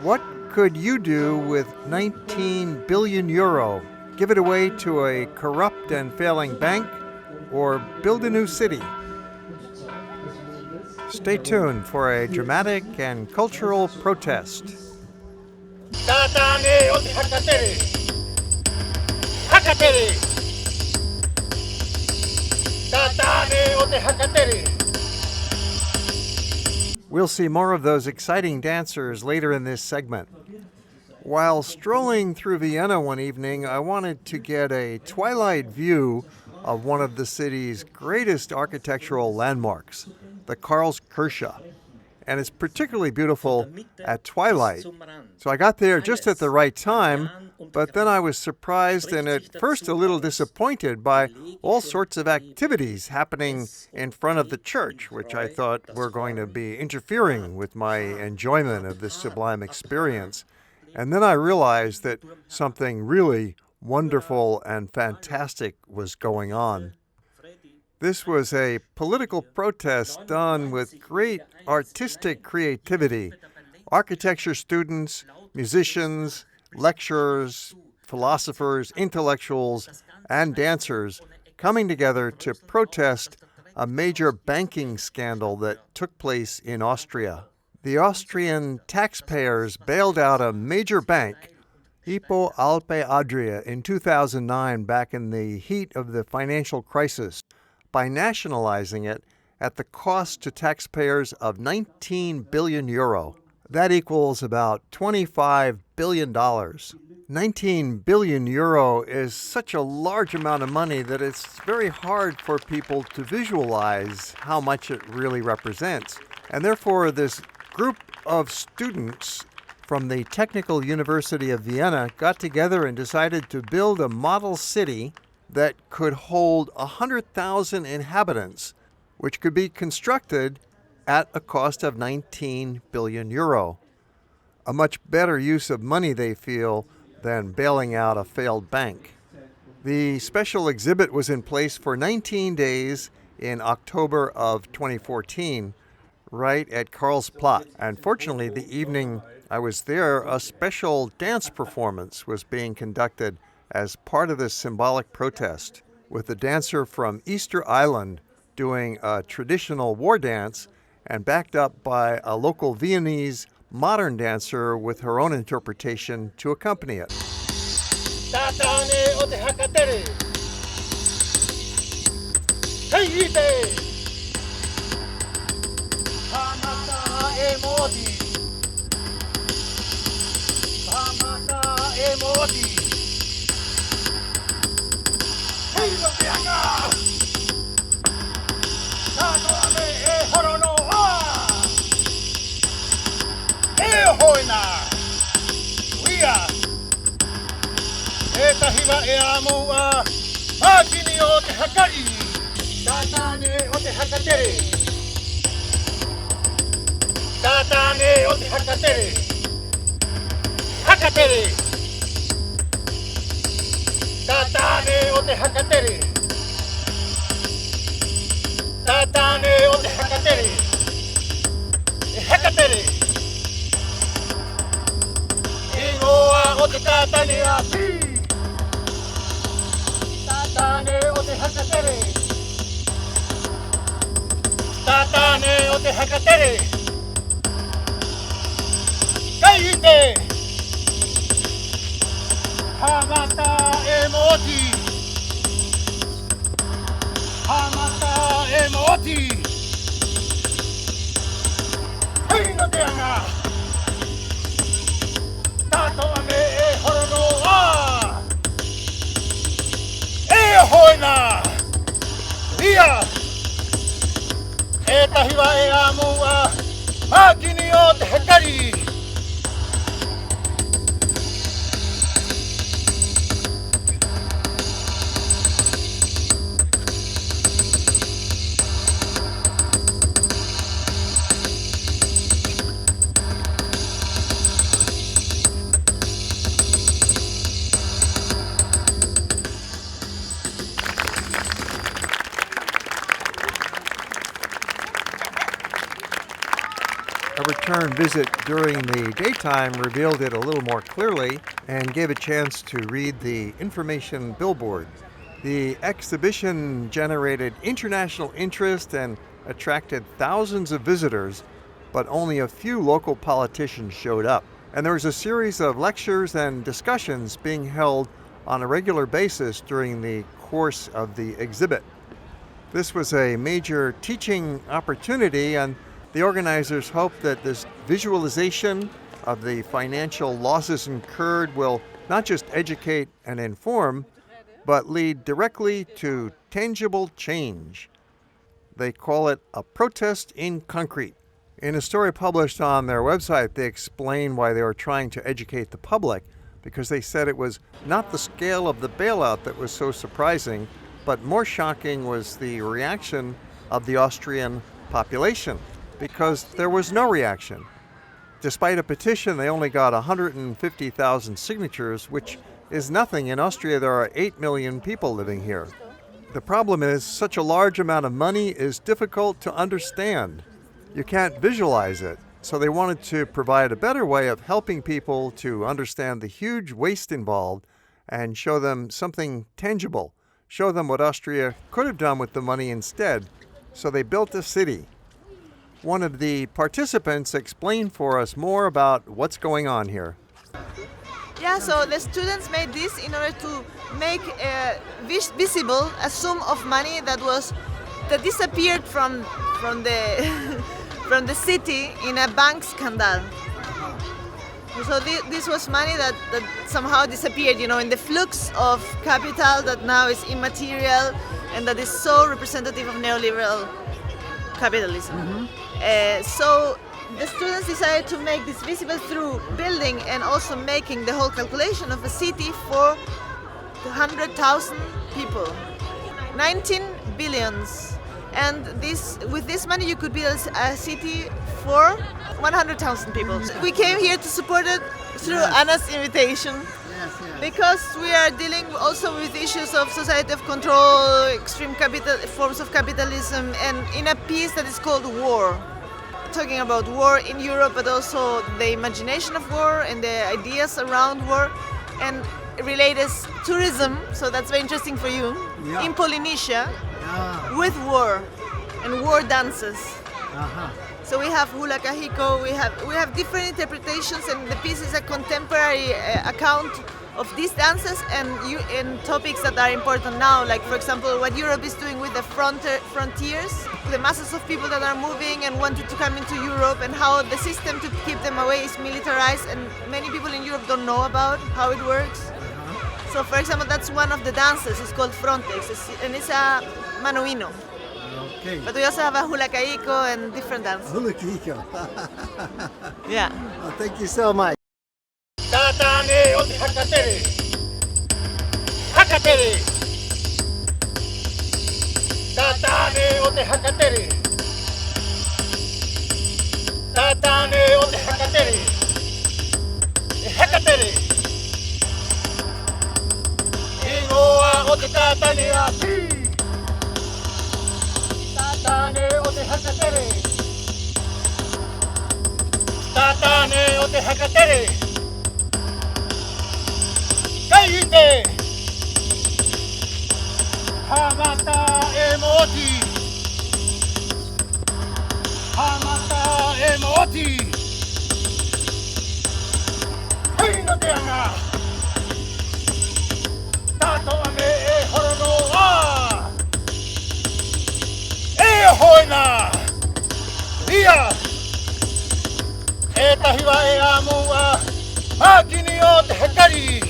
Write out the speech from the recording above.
What could you do with 19 billion euro? Give it away to a corrupt and failing bank, or build a new city? Stay tuned for a dramatic and cultural protest. We'll see more of those exciting dancers later in this segment. While strolling through Vienna one evening, I wanted to get a twilight view of one of the city's greatest architectural landmarks, the Karlskirche. And it's particularly beautiful at twilight. So I got there just at the right time, but then I was surprised and at first a little disappointed by all sorts of activities happening in front of the church, which I thought were going to be interfering with my enjoyment of this sublime experience. And then I realized that something really wonderful and fantastic was going on. This was a political protest done with great artistic creativity. Architecture students, musicians, lecturers, philosophers, intellectuals, and dancers coming together to protest a major banking scandal that took place in Austria. The Austrian taxpayers bailed out a major bank, Hypo Alpe Adria, in 2009, back in the heat of the financial crisis, by nationalizing it at the cost to taxpayers of 19 billion euro. That equals about $25 billion. 19 billion euro is such a large amount of money that it's very hard for people to visualize how much it really represents. And therefore, this group of students from the Technical University of Vienna got together and decided to build a model city that could hold 100,000 inhabitants, which could be constructed at a cost of 19 billion euro. A much better use of money, they feel, than bailing out a failed bank. The special exhibit was in place for 19 days in October of 2014, right at Karlsplatz. And fortunately, the evening I was there, a special dance performance was being conducted as part of this symbolic protest, with a dancer from Easter Island doing a traditional war dance and backed up by a local Viennese modern dancer with her own interpretation to accompany it. A return visit during the daytime revealed it a little more clearly and gave a chance to read the information billboard. The exhibition generated international interest and attracted thousands of visitors, but only a few local politicians showed up. And there was a series of lectures and discussions being held on a regular basis during the course of the exhibit. This was a major teaching opportunity, and the organizers hope that this visualization of the financial losses incurred will not just educate and inform, but lead directly to tangible change. They call it a protest in concrete. In a story published on their website, they explain why they were trying to educate the public, because they said it was not the scale of the bailout that was so surprising, but more shocking was the reaction of the Austrian population, because there was no reaction. Despite a petition, they only got 150,000 signatures, which is nothing. In Austria, there are 8 million people living here. The problem is, such a large amount of money is difficult to understand. You can't visualize it. So they wanted to provide a better way of helping people to understand the huge waste involved and show them something tangible, show them what Austria could have done with the money instead. So they built a city. One of the participants explained for us more about what's going on here. Yeah, so the students made this in order to make visible a sum of money that disappeared from the from the city in a bank scandal. So this was money that somehow disappeared, in the flux of capital that now is immaterial and that is so representative of neoliberal capitalism. So the students decided to make this visible through building and also making the whole calculation of a city for 100,000 people. 19 billions. And with this money you could build a city for 100,000 people. We came here to support it through Anna's invitation. Because we are dealing also with issues of society of control, extreme forms of capitalism, and in a piece that is called War. Talking about war in Europe, but also the imagination of war and the ideas around war, and related tourism, so that's very interesting for you, in Polynesia, with war and war dances. So we have hula kahiko, we have different interpretations, and the piece is a contemporary account of these dances and topics that are important now, like for example what Europe is doing with the frontiers, the masses of people that are moving and wanted to come into Europe, and how the system to keep them away is militarized, and many people in Europe don't know about how it works. So for example, that's one of the dances, it's called Frontex, and it's a manuino. Okay. But we also have a hula kahiko and different dances. Hula kahiko. Yeah. Well, thank you so much. Tatane o te hakatere. Hakatere. Tatane o te hakatere. Tatane o te hakatere. Hakatere. Ingoa o te tatane a pi. Tatane o te hakatere. Tatane o te hakatere. Kaite Hamata emoti Hamata emoti Hei no te anga Tato ame e horono a E hoina Ia E tahiwa e amu a Makini o te hekari